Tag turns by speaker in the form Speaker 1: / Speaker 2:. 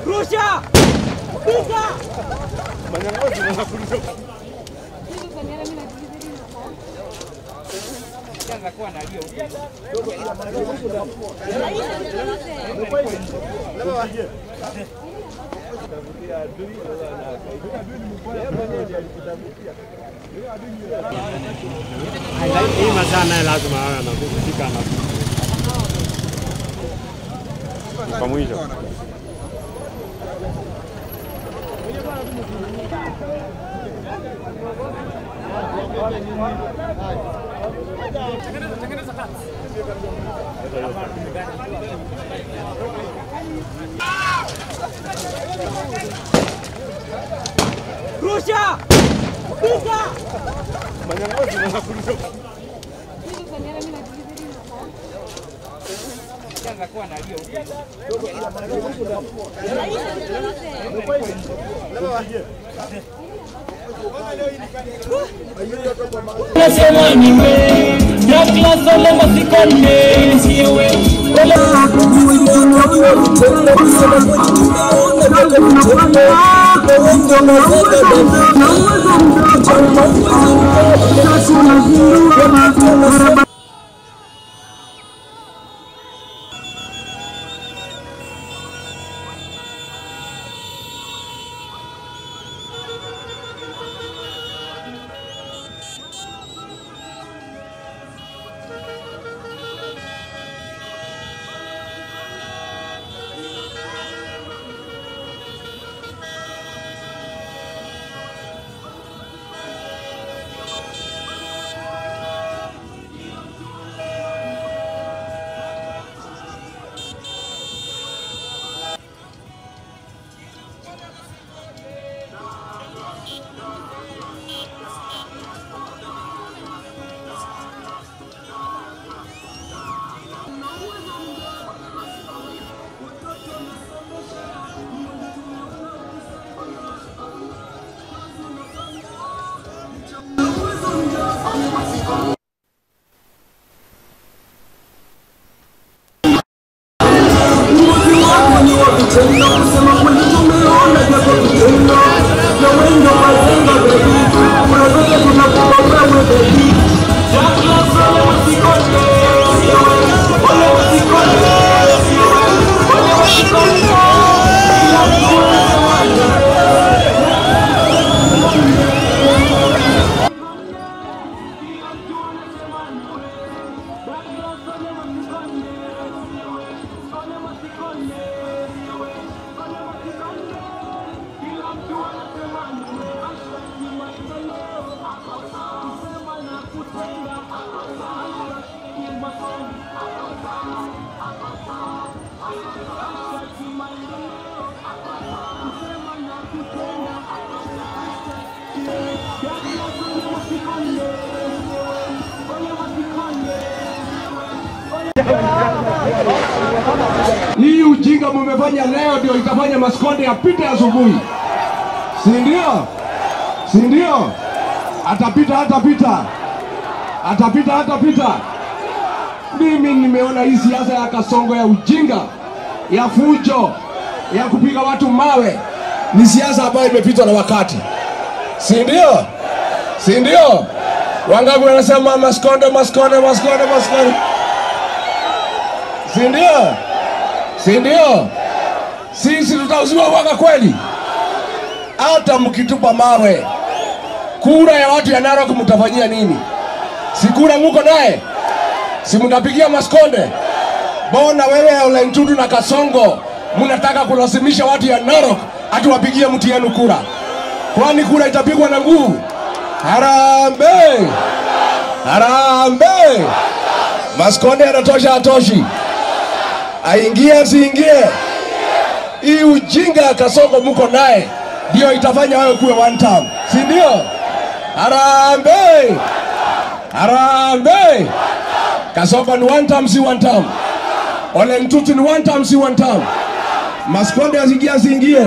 Speaker 1: Russia! Pizza!
Speaker 2: Hii mazana lazima awe anafika na kwa mwisho.
Speaker 1: Russia! Pizza!
Speaker 3: Hii ujinga mumefanya leo ndio itafanya Maskonde apite asubuhi. Si ndio? Si ndio? Atapita. Mimi nimeona hii siasa ya Kasongo ya ujinga, ya fujo, ya kupiga watu mawe ni siasa ambayo imepitwa na wakati. Si ndio? Si ndio? Wangapi wanasema Maskonde. Si ndio? Si ndio? Sisi tutauziwa wanga kweli? hata mkitupa mawe, kura ya watu ya Narok mtafanyia nini? Si kura muko naye? Si mnapigia Maskonde? Bona wewe Ole Ntutu na Kasongo mnataka kulazimisha watu ya Narok ati wapigie mtu yenu kura? Kwani kura itapigwa na nguvu? Harambee! Harambee! Maskonde anatosha atoshi? Aingie asiingie? Hii ujinga ya Kasongo muko naye ndio itafanya wewe kuwe one term, si ndio? Harambee! Harambee! Kasongo ni one term, si one term. Ole Ntutu ni one term, si one term. Maskonde asiingie asiingie?